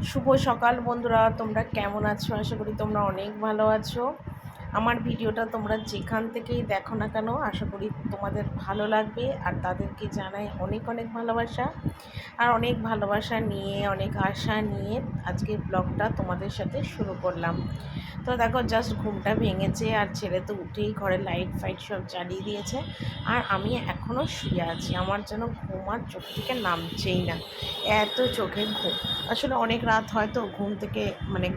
শুভ সকাল বন্ধুরা, তোমরা কেমন আছো? আশা করি তোমরা অনেক ভালো আছো। আমার ভিডিওটা তোমরা যেখান থেকেই দেখো না কেন, আশা করি তোমাদের ভালো লাগবে। আর তাদেরকে জানাই অনেক অনেক ভালোবাসা। আর অনেক ভালোবাসা নিয়ে, অনেক আশা নিয়ে আজকে ব্লগটা তোমাদের সাথে শুরু করলাম। তো দেখো, জাস্ট ঘুমটা ভেঙেছে আর ছেলে তো উঠেই ঘরে লাইট ফাইট সব জ্বালিয়ে দিয়েছে। আর আমি এখনও শুয়ে আছি, আমার যেন ঘুম আর চোখ থেকে নামছেই না, এত চোখে ঘুম। আসলে অনেক রাত হয়তো ঘুম থেকে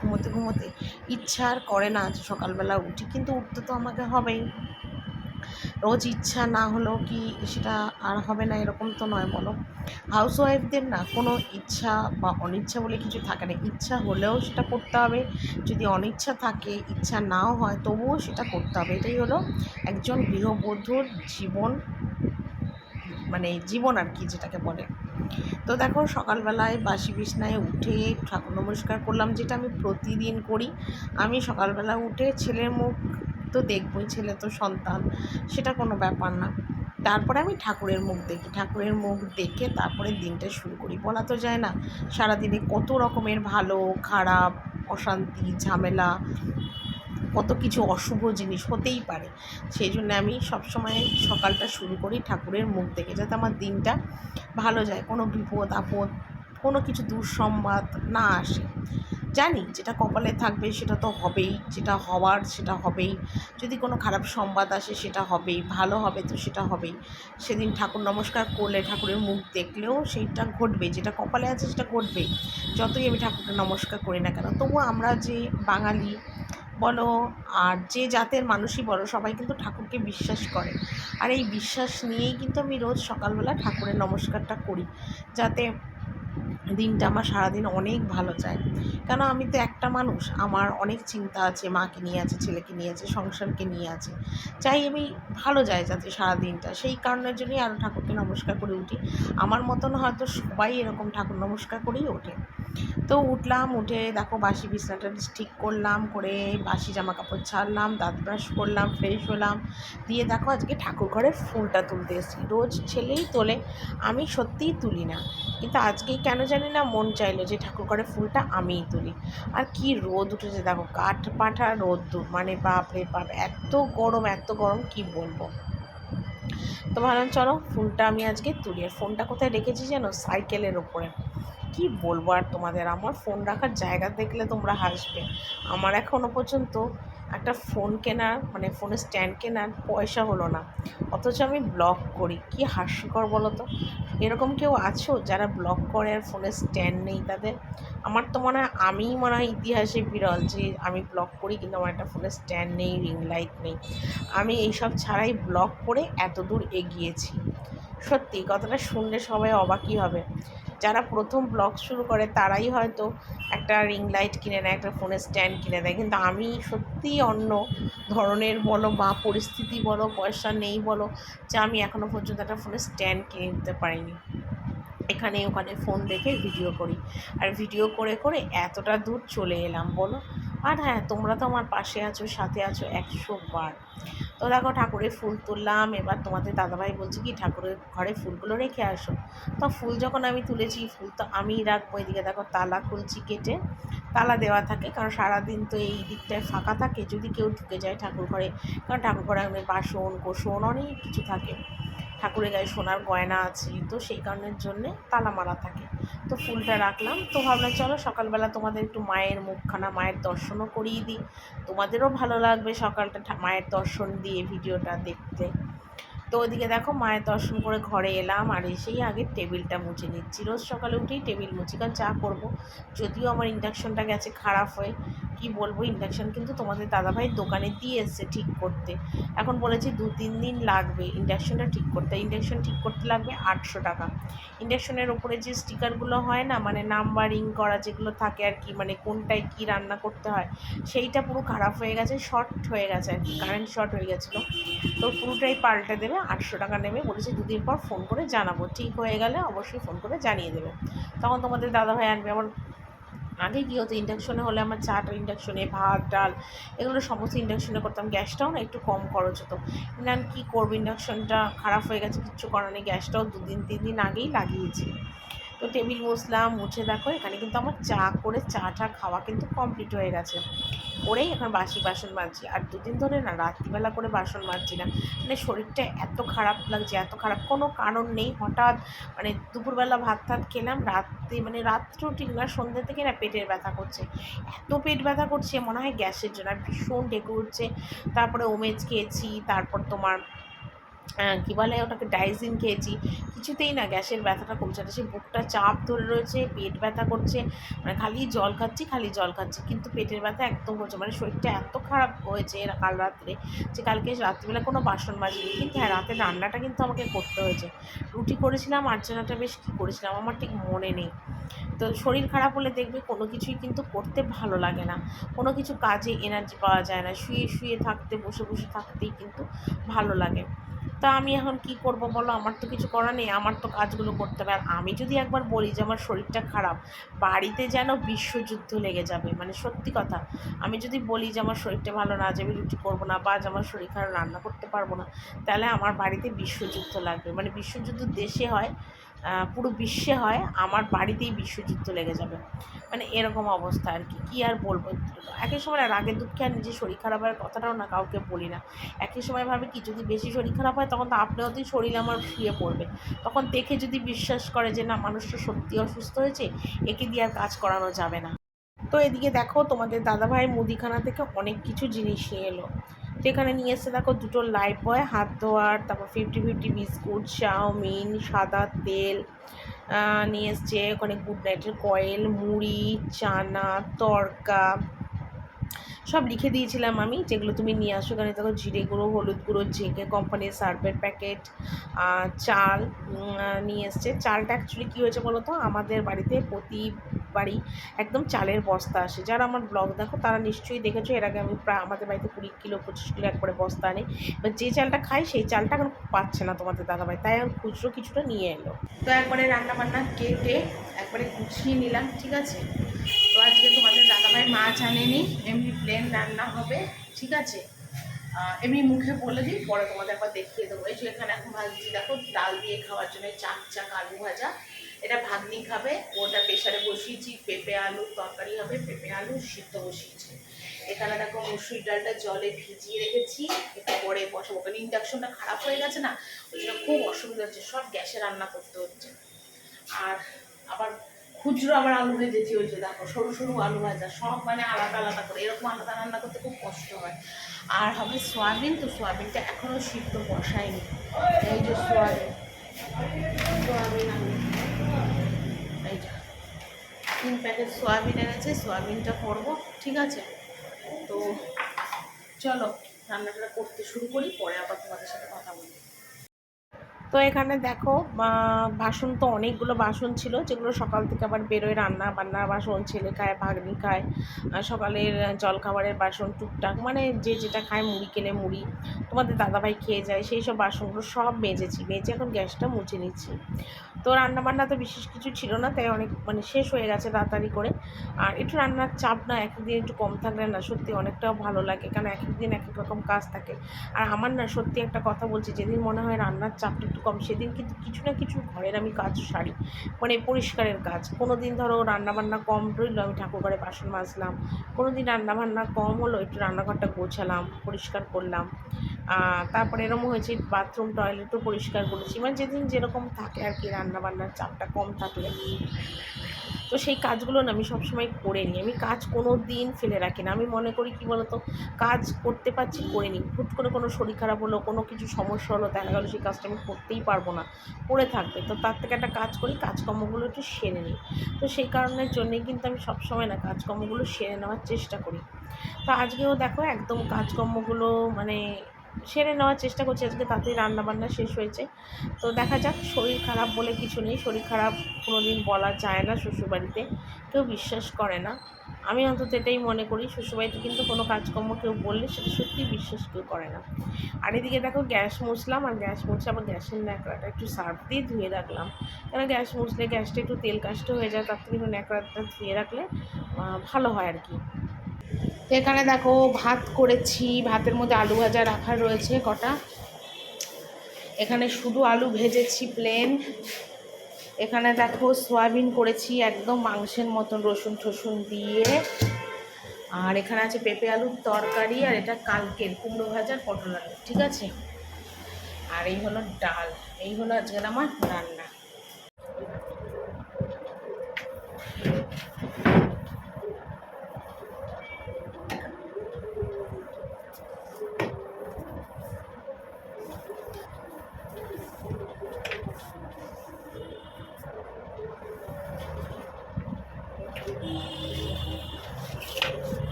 ঘুমোতে ঘুমোতে ইচ্ছা আর করে না যে সকালবেলা উঠি, কিন্তু উঠতে তো আমাকে হবেই। রোজ ইচ্ছা না হলেও কি সেটা আর হবে না, এরকম তো নয় বলো। হাউসওয়াইফদের না কোনো ইচ্ছা বা অনিচ্ছা বলে কিছু থাকে না, ইচ্ছা হলেও সেটা করতে হবে, যদি অনিচ্ছা থাকে, ইচ্ছা নাও হয় তবুও সেটা করতে হবে। এটাই হলো একজন গৃহবধূর জীবন, জীবন আর কি যেটাকে বলে। তো দেখো, সকালবেলায় বাসি বিছনায় উঠে ঠাকুর নমস্কার করলাম, যেটা আমি প্রতিদিন করি। আমি সকালবেলা উঠে ছেলের মুখ তো দেখবই, ছেলে তো সন্তান, সেটা কোনো ব্যাপার না। তারপরে আমি ঠাকুরের মুখ দেখি, ঠাকুরের মুখ দেখে তারপরে দিনটা শুরু করি। বলা তো যায় না সারাদিনে কত রকমের ভালো খারাপ, অশান্তি, ঝামেলা, কত কিছু অশুভ জিনিস হতেই পারে। সেই জন্য আমি সবসময় সকালটা শুরু করি ঠাকুরের মুখ দেখে, যাতে আমার দিনটা ভালো যায়, কোনো বিপদ আপদ, কোনো কিছু দুঃসংবাদ না আসে। জানি যেটা কপালে থাকবে সেটা তো হবেই, যেটা হওয়ার সেটা হবেই। যদি কোনো খারাপ সংবাদ আসে সেটা হবেই, ভালো হবে তো সেটা হবেই। সেদিন ঠাকুর নমস্কার করলে, ঠাকুরের মুখ দেখলেও সেইটা ঘটবে, যেটা কপালে আছে সেটা ঘটবেই। যতই আমি ঠাকুরকে নমস্কার করি না কেন, তবুও আমরা যে বাঙালি বলো আর যে জাতের মানুষই বলো, সবাই কিন্তু ঠাকুরকে বিশ্বাস করে। আর এই বিশ্বাস নিয়েই কিন্তু আমি রোজ সকালবেলা ঠাকুরের নমস্কারটা করি, যাতে দিনটা আমার সারাদিন অনেক ভালো যায়। কেন, আমি তো একটা মানুষ, আমার অনেক চিন্তা আছে, মাকে নিয়ে আছে, ছেলেকে নিয়ে আছে, সংসারকে নিয়ে আছে। চাই আমি ভালো যায় যাতে সারাদিনটা, সেই কারণের জন্যই আরও ঠাকুরকে নমস্কার করে উঠি। আমার মতন হয়তো সবাই এরকম ঠাকুর নমস্কার করেই ওঠে। তো উঠলাম, উঠে দেখো বাসি বিছানাটা ঠিক করলাম, করে বাসি জামা কাপড় ছাড়লাম, দাঁত ব্রাশ করলাম, ফ্রেশ হলাম। দিয়ে দেখো আজকে ঠাকুর ঘরের ফুলটা তুলতে এসেছি। রোজ ছেলেই তোলে, আমি সত্যিই তুলি না, কিন্তু আজকেই কেন জানি না মন চাইলো যে ঠাকুর ঘরের ফুলটা আমিই তুলি। আর কি রোদ উঠেছে দেখো, কাঠ পাঠা রোদ্দুর, বাপ রে বাপ, এত গরম এত গরম, কি বলবো। তো ভাবলাম চলো ফুলটা আমি আজকে তুলি। আর ফোনটা কোথায় রেখেছি জানো? সাইকেলের ওপরে। কি বলবো আর তোমাদের, আমার ফোন রাখার জায়গা দেখলে তোমরা হাসবে। আমার এখনও পর্যন্ত একটা ফোন কেনার ফোনের স্ট্যান্ড কেনার পয়সা হলো না, অথচ আমি ব্লগ করি। কি হাস্যকর বলো তো। এরকম কেউ আছো যারা ব্লগ করে আর ফোনের স্ট্যান্ড নেই তাদের? আমার তো আমিই মনে হয় ইতিহাসে বিরল যে আমি ব্লগ করি কিন্তু আমার একটা ফোনের স্ট্যান্ড নেই, রিং লাইট নেই। আমি এইসব ছাড়াই ব্লগ করে এত দূর এগিয়েছি। সত্যি কথাটা শুনলে সবাই অবাকই হবে। যারা প্রথম ব্লগ শুরু করে তারাই হয়তো একটা রিং লাইট কিনে নেয়, একটা ফোনের স্ট্যান্ড কিনে দেয়, কিন্তু আমি সত্যিই অন্য ধরনের বলো বা পরিস্থিতি বলো, পয়সা নেই বলো, যে আমি এখনও পর্যন্ত একটা ফোনের স্ট্যান্ড কিনে দিতে পারিনি। এখানে ওখানে ফোন দেখে ভিডিও করি, আর ভিডিও করে করে এতটা দূর চলে এলাম বলো। আর হ্যাঁ, তোমরা তো আমার পাশে আছো, সাথে আছো 100 বার। তো দেখো ঠাকুরের ফুল তুললাম, এবার তোমাদের দাদাভাই বলছে কি ঠাকুরের ঘরে ফুলগুলো রেখে আসো। তো ফুল যখন আমি তুলেছি, ফুল তো আমিই রাখবো। এদিকে দেখো তালা খুলছি, কেটে তালা দেওয়া থাকে, কারণ সারাদিন তো এই দিকটায় ফাঁকা থাকে, যদি কেউ ঢুকে যায় ঠাকুর ঘরে। কারণ ঠাকুর ঘরে আমাদের বাসন কোসন অনেক কিছু থাকে, ঠাকুরের গায়ে সোনার গয়না আছে, তো সেই কারণের জন্যে তালা মারা থাকে। তো ফুলটা রাখলাম, তো ভাবলাম চলো সকালবেলা তোমাদের একটু মায়ের মুখখানা, মায়ের দর্শনও করিয়ে দিই, তোমাদেরও ভালো লাগবে সকালটা মায়ের দর্শন দিয়ে ভিডিওটা দেখতে। তো ওইদিকে দেখো মায়ের দর্শন করে ঘরে এলাম, আর এসেই আগে টেবিলটা মুছে নিচ্ছি। রোজ সকালে উঠেই টেবিল মুছি, কারণ চা করবো। যদিও আমার ইন্ডাকশনটা গেছে খারাপ হয়ে, কি বলবো, ইন্ডাকশন কিন্তু তোমাদের দাদাভাই দোকানে দিয়ে এসছে ঠিক করতে। এখন বলেছি 2-3 দিন লাগবে ইন্ডাকশনটা ঠিক করতে। ইন্ডাকশন ঠিক করতে লাগবে 800 টাকা। ইন্ডাকশনের ওপরে যে স্টিকারগুলো হয় না, নাম্বারিং করা যেগুলো থাকে আর কি, কোনটায় কী রান্না করতে হয়, সেইটা পুরো খারাপ হয়ে গেছে, শর্ট হয়ে গেছে আর কি, কারেন্ট শর্ট হয়ে গেছিলো। তো পুরোটাই পাল্টে দেবে, 800 টাকা নেবে বলেছে। 2 দিন পর ফোন করে জানাবো, ঠিক হয়ে গেলে অবশ্যই ফোন করে জানিয়ে দেবে। তখন তোমাদের দাদাভাই আনবে। আমার আগে কী হতো, ইন্ডাকশনে হলে আমার চাটা ইন্ডাকশনে, ভাত ডাল এগুলো সমস্ত ইন্ডাকশনে করতাম, গ্যাসটাও না একটু কম খরচ হতো। না কী করবো, ইন্ডাকশনটা খারাপ হয়ে গেছে, কিচ্ছু করার নেই, গ্যাসটাও 2-3 দিন আগেই লাগিয়েছি। তো টেবিল মুছলাম, মুছে দেখো এখানে কিন্তু আমার চা করে চা খাওয়া কিন্তু কমপ্লিট হয়ে গেছে। করেই এখন বাসি বাসন মাজছি। আর দুদিন ধরে না রাত্রিবেলা করে বাসন মাজছি না, মানে শরীরটা এত খারাপ লাগছে, এত খারাপ, কোনো কারণ নেই। হঠাৎ মানে দুপুরবেলা ভাত টাত খেলাম, রাত্রে মানে রাত্রেও ঠিক না, সন্ধ্যে থেকে না পেটের ব্যথা করছে, এত পেট ব্যথা করছে মনে হয় গ্যাসের জন্য, আর ভীষণ ডেকে উঠছে। তারপরে ওমেজ খেয়েছি, তারপর তোমার কী বলে ওটাকে ডাইজিন খেয়েছি, কিছুতেই না গ্যাসের ব্যথাটা কমছে না। সে বুকটা চাপ ধরে রয়েছে, পেট ব্যথা করছে, মানে খালি জল খাচ্ছি খালি জল খাচ্ছি, কিন্তু পেটের ব্যথা একদম হচ্ছে, মানে শরীরটা এত খারাপ হয়েছে কাল রাত্রে যে কালকে রাত্রিবেলা কোনো বাসন মাজিনি। কিন্তু হ্যাঁ, রাতের রান্নাটা কিন্তু আমাকে করতে হয়েছে। রুটি করেছিলাম, আর্চনাটা বেশ কী করেছিলাম আমার ঠিক মনে নেই। তো শরীর খারাপ হলে দেখবে কোনো কিছুই কিন্তু করতে ভালো লাগে না, কোনো কিছু কাজে এনার্জি পাওয়া যায় না, শুয়ে শুয়ে থাকতে, বসে বসে থাকতেই কিন্তু ভালো লাগে। তা আমি এখন কি করব বলো, আমার তো কিছু করার নেই, আমার তো কাজগুলো করতে হবে। আর আমি যদি একবার বলি যে আমার শরীরটা খারাপ, বাড়িতে যেন বিশ্বযুদ্ধ লেগে যাবে, মানে সত্যি কথা। আমি যদি বলি যে আমার শরীরটা ভালো না, যে আমি রুটি করবো না, বা যে আমার শরীর খারাপ রান্না করতে পারবো না, তাহলে আমার বাড়িতে বিশ্বযুদ্ধ লাগবে, মানে বিশ্বযুদ্ধ দেশে হয়, পুরো বিশ্বে হয়, আমার বাড়িতেই বিশ্বযুদ্ধ লেগে যাবে, মানে এরকম অবস্থা আর কি। কী আর বলবো, একই সময় রাগে দুঃখে আর নিজের শরীর খারাপ হওয়ার কথাটাও না কাউকে বলি না। একই সময় ভাবে কি, যদি বেশি শরীর খারাপ হয় তখন তো আপনি হতেই শরীর আমার শুয়ে পড়বে, তখন দেখে যদি বিশ্বাস করে যে না মানুষটা সত্যি অসুস্থ হয়েছে, একে দিয়ে আর কাজ করানো যাবে না। তো এদিকে দেখো তোমাদের দাদাভাই মুদিখানা থেকে অনেক কিছু জিনিস নিয়ে এলো। যেখানে নিয়ে এসে দেখো দুটো লাইফবয় হাত ধোয়ার, তারপর 50-50 বিস্কুট, চাউমিন, সাদা তেল নিয়ে এসছে, ওখানে গুড নাইটের কয়েল, মুড়ি, চানা, তড়কা, সব লিখে দিয়েছিলাম আমি, যেগুলো তুমি নিয়ে আসো। এখানে দেখো জিরে গুঁড়ো, হলুদ গুঁড়ো, জেকে কোম্পানির সার্ফের প্যাকেট, চাল নিয়ে এসছে। চালটা অ্যাকচুয়ালি কী হয়েছে বলো তো, আমাদের বাড়িতে প্রতিবারই একদম চালের বস্তা আসে। যারা আমার ব্লগ দেখো তারা নিশ্চয়ই দেখেছো, এর আগে আমি প্রায় আমাদের বাড়িতে 20 কিলো 25 কিলো একবারে বস্তা আনে। এবার যে চালটা খাই সেই চালটা এখন পাচ্ছে না তোমাদের দাদাভাই, তাই এখন খুচরো কিছুটা নিয়ে এলো। তো একবারে রান্নাবান্না কেটে একবারে গুছিয়ে নিলাম, ঠিক আছে। তো আজকে তোমাদের দাদাভাই মাছ আনেনি, এমনি প্লেন রান্না হবে, ঠিক আছে। এমনি মুখে বলে দিই, পরে তোমাদের একবার দেখিয়ে দেবো। এই যে এখানে এখন ভাজছি দেখো, ডাল দিয়ে খাওয়ার জন্য চাক আলু ভাজা, এটা ভাগ্নি খাবে, ওটা প্রেশারে বসিয়েছি। পেঁপে আলুর তরকারি হবে, পেঁপে আলু সিদ্ধ বসিয়েছি। এখানে দেখো মুসুরি ডালটা জলে ভিজিয়ে রেখেছি, এটা পরে বসাবো, কারণ ইন্ডাকশনটা খারাপ হয়ে গেছে না, ওই জন্য খুব অসুবিধা হচ্ছে, সব গ্যাসে রান্না করতে হচ্ছে। আর আবার খুচরো আবার আলু ভেজেছি, ওই যে দেখো সরু সরু আলু ভাজা, সব মানে আলাদা আলাদা করে, এরকম আলাদা রান্না করতে খুব কষ্ট হয়। আর হবে সোয়াবিন, তো সোয়াবিনটা এখনও সিদ্ধ বসায়নি। এই যে সোয়াবিন আমি এই যে 3 প্যাকেট সোয়াবিন এনেছে, সোয়াবিনটা করবো, ঠিক আছে। তো চলো রান্নাটা করতে শুরু করি, পরে আবার তোমাদের সাথে কথা বলি। তো এখানে দেখো বাসন তো অনেকগুলো বাসন ছিল, যেগুলো সকাল থেকে আবার বেরোয়, রান্না বান্নার বাসন, ছেলে খায়, ভাগ্নি খায়, সকালের জলখাবারের বাসন টুকটাক, মানে যে যেটা খায়, মুড়ি কেনে মুড়ি, তোমাদের দাদাভাই খেয়ে যায়, সেই সব বাসনগুলো সব মেজেছি, মেজে এখন গ্যাসটা মুছে নিচ্ছি। তো রান্নাবান্না তো বিশেষ কিছু ছিল না, তাই অনেক মানে শেষ হয়ে গেছে তাড়াতাড়ি করে। আর একটু রান্নার চাপ না এক একদিন একটু কম থাকলে না সত্যি অনেকটাও ভালো লাগে, কারণ এক একদিন এক এক রকম কাজ থাকে। আর আমার না সত্যি একটা কথা বলছি, যেদিন মনে হয় রান্নার চাপটা একটু কম, সেদিন কিন্তু কিছু না কিছু ঘরের আমি কাজ সারি, মানে পরিষ্কারের কাজ। কোনো দিন ধরো রান্নাবান্না কম রইলো, আমি ঠাকুর ঘরে বাসন মাজলাম, কোনো দিন রান্নাবান্না কম হলো, একটু রান্নাঘরটা গোছালাম, পরিষ্কার করলাম। তারপরে এরকম হয়েছে বাথরুম টয়লেটও পরিষ্কার করেছি, মানে যেদিন যেরকম থাকে আর কি, রান্নাবান্নার চাপটা কম থাকলে। তো সেই কাজগুলো না আমি সবসময় করে নিই, আমি কাজ কোনো দিন ফেলে রাখি না। আমি মনে করি কী বলতো, কাজ করতে পারছি করে নিই, হুট করে কোনো শরীর খারাপ হলো, কোনো কিছু সমস্যা হলো, দেখা গেলো সেই কাজটা আমি করতেই পারবো না, পড়ে থাকবে, তো তার থেকে একটা কাজ করি, কাজকর্মগুলো একটু সেরে নিই। তো সেই কারণের জন্যেই কিন্তু আমি সবসময় না কাজকর্মগুলো সেরে নেওয়ার চেষ্টা করি। তো আজকেও দেখো একদম কাজকর্মগুলো মানে সেরে নেওয়ার চেষ্টা করছি, আজকে তাড়াতাড়ি রান্নাবান্না শেষ হয়েছে। তো দেখা যাক, শরীর খারাপ বলে কিছু নেই, শরীর খারাপ কোনো দিন বলা যায় না, শ্বশুরবাড়িতে কেউ বিশ্বাস করে না, আমি অন্তত এটাই মনে করি। শ্বশুরবাড়িতে কিন্তু কোনো কাজকর্ম কেউ বললে সেটা সত্যিই বিশ্বাস কেউ করে না। আর এদিকে দেখো গ্যাস মুছলাম, আর গ্যাস মুছে আবার গ্যাসের ন্যাকড়াটা একটু সার্ফ দিয়ে ধুয়ে রাখলাম, কেন গ্যাস মুছলে গ্যাসটা একটু তেল কাষ্ট হয়ে যায়, তার থেকে একটু ন্যাকড়াটা ধুয়ে রাখলে ভালো হয় আর কি। তো এখানে দেখো ভাত করেছি, ভাতের মধ্যে আলু ভাজা রাখা রয়েছে কটা, এখানে শুধু আলু ভেজেছি প্লেন, এখানে দেখো সয়াবিন করেছি একদম মাংসের মতন রসুন টসুন দিয়ে। আর এখানে আছে পেঁপে আলুর তরকারি, আর এটা কালকের কুমড়ো ভাজার পটল আলু, ঠিক আছে। আর এই হলো ডাল। এই হলো আজকের আমার রান্না।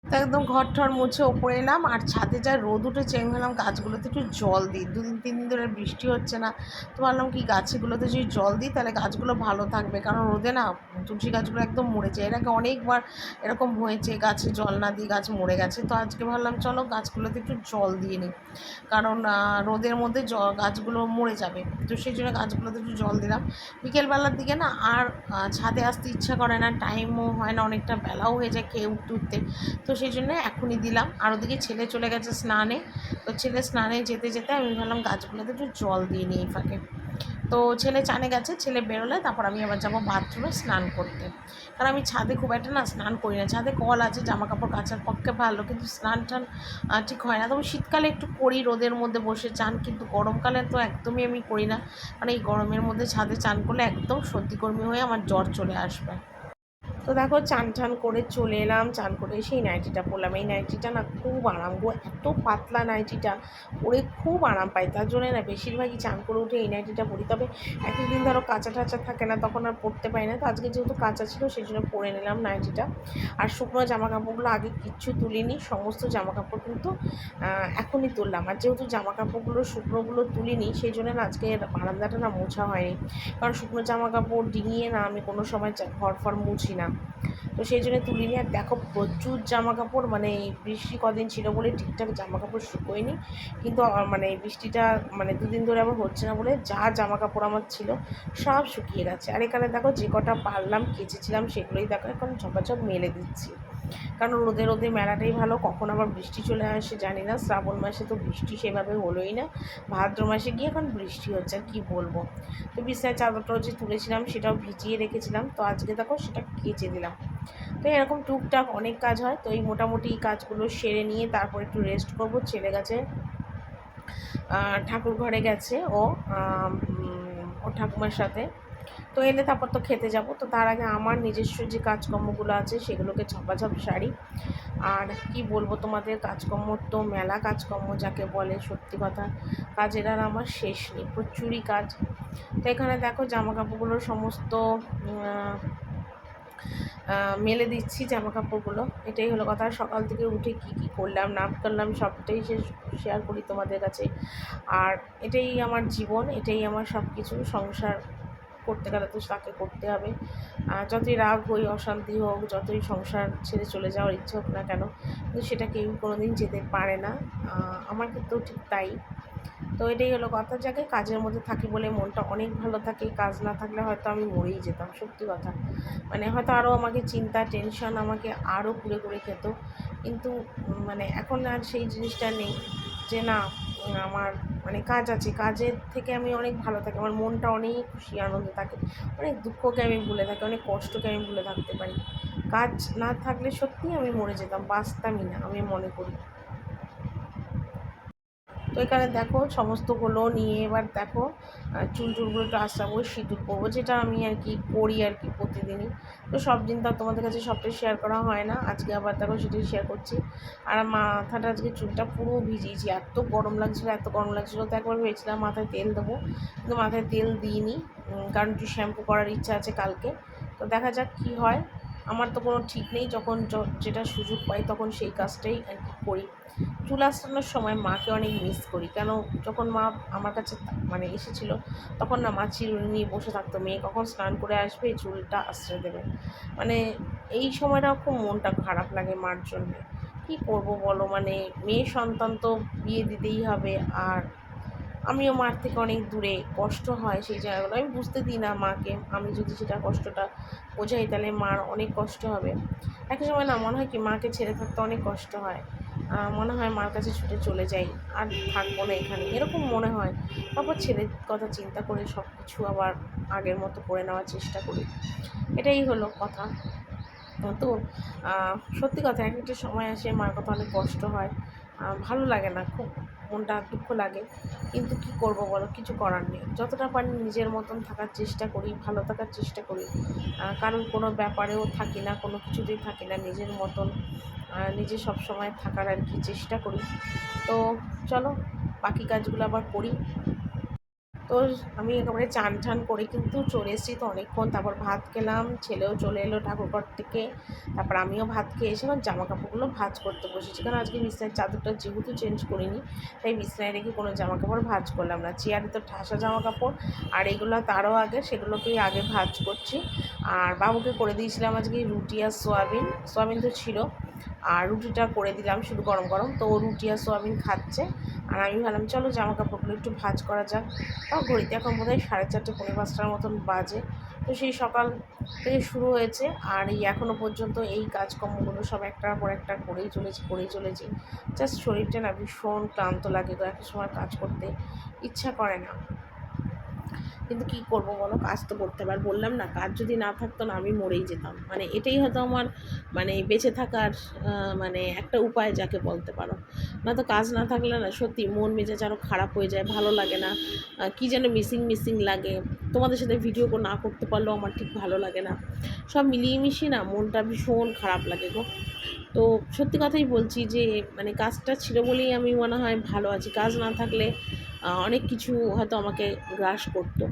তো একদম ঘর ঠর মুছে ওপরে এলাম, আর ছাদে যা রোদ উঠেছে আমি ভাবলাম গাছগুলোতে একটু জল দিই। 2-3 দিন ধরে বৃষ্টি হচ্ছে না, তো ভাবলাম কি গাছগুলোতে যদি জল দিই তাহলে গাছগুলো ভালো থাকবে, কারণ রোদে না তুলসী গাছগুলো একদম মরে যায়। এর আগে অনেকবার এরকম হয়েছে, গাছে জল না দিয়ে গাছ মরে গেছে। তো আজকে ভাবলাম চলো গাছগুলোতে একটু জল দিয়ে নিই, কারণ রোদের মধ্যে গাছগুলো মরে যাবে। তো সেই জন্য গাছগুলোতে একটু জল দিলাম। বিকেলবেলার দিকে না আর ছাদে আসতে ইচ্ছা করে না, টাইমও হয় না, অনেকটা বেলাও হয়ে যায় খেয়ে উঠতে উঠতে। তো সেই জন্য এখনই দিলাম। আর ওদিকে ছেলে চলে গেছে স্নানে, তো ছেলে স্নানে যেতে যেতে আমি ভাবলাম গাছগুলোতে একটু জল দিয়ে নিই এই ফাঁকে। তো ছেলে চানে গেছে, ছেলে বেরোলে তারপর আমি আবার যাবো বাথরুমে স্নান করতে, কারণ আমি ছাদে খুব একটা না স্নান করি না। ছাদে কল আছে, জামা কাপড় কাচার পক্ষে ভালো, কিন্তু স্নান টান ঠিক হয় না। তবে শীতকালে একটু করি, রোদের মধ্যে বসে চান, কিন্তু গরমকালে তো একদমই আমি করি না, কারণ এই গরমের মধ্যে ছাদে চান করলে একদম সর্দিকর্মী হয়ে আমার জ্বর চলে আসবে। তো দেখো চান টান করে চলে এলাম, চান করে এসেই নাইটিটা পরলাম। এই নাইটিটা না খুব আরাম গো, এত পাতলা নাইটিটা, পরে খুব আরাম পাই। তার জন্য না বেশিরভাগই চান করে উঠে এই নাইটিটা পরি। তবে একদিন ধরো কাঁচা টাচা থাকে না, তখন আর পরতে পারি না। তো আজকে যেহেতু কাঁচা ছিল সেই জন্য পরে নিলাম নাইটিটা। আর শুকনো জামা কাপড়গুলো আগে কিচ্ছু তুলিনি, সমস্ত জামা কাপড় কিন্তু এখনই তুললাম। আর যেহেতু জামা কাপড়গুলো শুকনোগুলো তুলিনি, সেই জন্য না আজকে বারান্দাটা না মোছা হয়নি, কারণ শুকনো জামা কাপড় ডিঙিয়ে না আমি কোনো সময় ঘর ফর মুছি না, তো সেই জন্য তুলিনি। আর দেখো প্রচুর জামা কাপড়, মানে বৃষ্টি কদিন ছিল বলে ঠিকঠাক জামা কাপড় শুকোয়নি, কিন্তু মানে বৃষ্টিটা মানে 2 দিন ধরে আবার হচ্ছে না বলে যা জামা কাপড় আমার ছিল সব শুকিয়ে গেছে। আর এখানে দেখো যে কটা পারলাম কেচেছিলাম সেগুলোই দেখো এখন ঝপাঝপ মেলে দিচ্ছি, কারণ রোদে রোদে মেলাটাই ভালো। কখন আবার বৃষ্টি চলে আসে জানি না। শ্রাবণ মাসে তো বৃষ্টি সেভাবে হলোই না, ভাদ্র মাসে গিয়ে এখন বৃষ্টি হচ্ছে, আর কী বলবো। তো বিছানার চাদরটাও যে তুলেছিলাম সেটাও ভিজিয়ে রেখেছিলাম, তো আজকে দেখো সেটা কেচে দিলাম। তো এরকম টুকটাক অনেক কাজ হয়। তো এই মোটামুটি কাজগুলো সেরে নিয়ে তারপর একটু রেস্ট করবো। ছেলে গেছে ঠাকুর ঘরে গেছে, ও ঠাকুমার সাথে। তো এলে তারপর তো খেতে যাব। তো তার আগে আমার নিজস্ব যে কাজকর্মগুলো আছে সেগুলোকে ঝপাঝপ সারি। আর কি বলবো তোমাদের, কাজকর্ম তো মেলা কাজকর্ম যাকে বলে, সত্যি কথা কাজের আর আমার শেষ নেই, প্রচুরই কাজ। তো এখানে দেখো জামা কাপড়গুলো সমস্ত মেলে দিচ্ছি জামা কাপড়গুলো। এটাই হলো কথা। সকাল থেকে উঠে কি কি করলাম না করলাম সবটাই শেয়ার করি তোমাদের কাছে। আর এটাই আমার জীবন, এটাই আমার সব কিছু। সংসার করতে গেলে তো তাকে করতে হবে, যতই রাগ হই অশান্তি হোক, যতই সংসার ছেড়ে চলে যাওয়ার ইচ্ছে হোক না কেন, কিন্তু সেটা কেউ কোনো দিন যেতে পারে না। আমার ক্ষেত্রেও ঠিক তাই। তো এটাই হলো কথা, যাকে কাজের মধ্যে থাকি বলে মনটা অনেক ভালো থাকে। কাজ না থাকলে হয়তো আমি মরেই যেতাম, সত্যি কথা। মানে হয়তো আরও আমাকে চিন্তা টেনশন আমাকে আরও কুড়ে কুড়ে খেত, কিন্তু মানে এখন আর সেই জিনিসটা নেই যে না আমার মানে কাজ আছে, কাজের থেকে আমি অনেক ভালো থাকি, আমার মনটা অনেক খুশি আনন্দে থাকে, অনেক দুঃখকে আমি ভুলে থাকি, অনেক কষ্টকে আমি ভুলে থাকতে পারি। কাজ না থাকলে সত্যিই আমি মরে যেতাম, বাঁচতামই না আমি মনে করি। তো এখানে দেখো সমস্তগুলো নিয়ে এবার দেখো চুল টুলগুলো একটু আঁচড়াবো, সিঁদুর পরবো, যেটা আমি আর কি করি আর কি প্রতিদিনই। তো সব দিন তো তোমাদের কাছে সবটাই শেয়ার করা হয় না, আজকে আবার দেখো সেটাই শেয়ার করছি। আর মাথাটা আজকে চুলটা পুরো ভিজিয়েছি, এত গরম লাগছিলো এত গরম লাগছিলো। তো একবার ভেবেছিলাম মাথায় তেল দেবো, কিন্তু মাথায় তেল দিইনি, কারণ একটু শ্যাম্পু করার ইচ্ছা আছে কালকে। তো দেখা যাক কী হয়। আমার তো কোনো ঠিক নেই, যখন যেটা সুযোগ পাই তখন সেই কাজটাই আর কি করি। চুল আঁচড়ানোর সময় মাকে অনেক মিস করি, কেন যখন মা আমার কাছে মানে এসেছিল তখন না মা চিরুনি নিয়ে বসে থাকতো, মেয়ে কখন স্নান করে আসবে চুলটা আঁচড়ে দেবে। মানে এই সময়টাও খুব মনটা খারাপ লাগে মার জন্যে। কী করব বলো, মানে মেয়ে সন্তান তো বিয়ে দিতেই হবে, আর আমিও মার থেকে অনেক দূরে, কষ্ট হয় সেই জায়গাগুলো। আমি বুঝতে দিই না মাকে, আমি যদি সেটা কষ্টটা বোঝাই তাহলে মার অনেক কষ্ট হবে। একটা সময় না মনে হয় কি মাকে ছেড়ে থাকতে অনেক কষ্ট হয়, মনে হয় মার কাছে ছুটে চলে যাই, আর থাকবো না এখানে, এরকম মনে হয়। তারপর ছেলের কথা চিন্তা করে সব কিছু আবার আগের মতো করে নেওয়ার চেষ্টা করি। এটাই হলো কথা। তো সত্যি কথা, এক একটা সময় আসে মার কথা অনেক কষ্ট হয়, ভালো লাগে না, খুব মনটা দুঃখ লাগে। কিন্তু কি করব বলো, কিছু করার নেই। যতটা পারি নিজের মতন থাকার চেষ্টা করি, ভালো থাকার চেষ্টা করি। কারণ কোনো ব্যাপারেও থাকি না, কোনো কিছুতেই থাকি না, নিজের মতন নিজে সবসময় থাকার আর কি চেষ্টা করি। তো চলো বাকি কাজগুলো আবার করি। তো আমি একেবারে চান ঠান করে কিন্তু চলে এসেছি তো অনেকক্ষণ, তারপর ভাত খেলাম, ছেলেও চলে এলো ঠাকুরঘর থেকে, তারপর আমিও ভাত খেয়ে এসে আমার জামা কাপড়গুলো ভাঁজ করতে বসেছি, কারণ আজকে বিছানার চাদরটা যেহেতু চেঞ্জ করিনি তাই বিছানায় রেখে কোনো জামা কাপড় ভাঁজ করলাম না। চেয়ারে তো ঠাসা জামা কাপড়, আর এগুলো তারও আগে, সেগুলোকেই আগে ভাঁজ করছি। আর বাবুকে করে দিয়েছিলাম আজকে রুটি আর সোয়াবিন, সোয়াবিন তো ছিল, আর রুটিটা করে দিলাম শুধু গরম গরম, তো ও রুটি আর সোয়াবিন খাচ্ছে। আর আমি ভাবলাম চলো জামা কাপড়গুলো একটু ভাঁজ করা যাক। তাও ঘড়িতে এখন বোধহয় 4:30 পৌনে 5টার মতন বাজে। তো সেই সকাল থেকে শুরু হয়েছে, আর এই এখনও পর্যন্ত এই কাজকর্মগুলো সব একটার পর একটা করেই চলেছি। জাস্ট শরীরটা না ভীষণ ক্লান্ত লাগে, তো একটা সময় কাজ করতে ইচ্ছা করে না। কিন্তু কী করবো বলো, কাজ তো করতে হবে। আর বললাম না, কাজ যদি না থাকতো না আমি মরেই যেতাম। মানে এটাই হয়তো আমার মানে বেঁচে থাকার মানে একটা উপায় যাকে বলতে পারো। না তো কাজ না থাকলে না সত্যি মন মেজাজ আরও খারাপ হয়ে যায়, ভালো লাগে না, কী যেন মিসিং লাগে। তোমাদের সাথে ভিডিও না করতে পারলেও আমার ঠিক ভালো লাগে না, সব মিলিয়ে মিশিয়ে না মনটা ভীষণ খারাপ লাগে গো। তো সত্যি কথাই বলছি যে মানে কাজটা ছিল বলেই আমি মনে হয় ভালো আছি, কাজ না থাকলে অনেক কিছু হয়তো আমাকে গ্রাস করতো।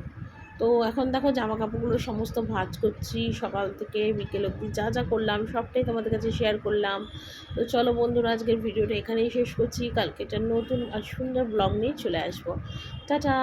তো এখন দেখো জামা কাপড়গুলো সমস্ত ভাঁজ করছি, সকাল থেকে বিকেল অবধি যা যা করলাম সবটাই তোমাদের কাছে শেয়ার করলাম। তো চলো বন্ধুরা, আজকের ভিডিওটা এখানেই শেষ করছি, কালকে একটা নতুন আর সুন্দর ব্লগ নিয়ে চলে আসবো। টাটা।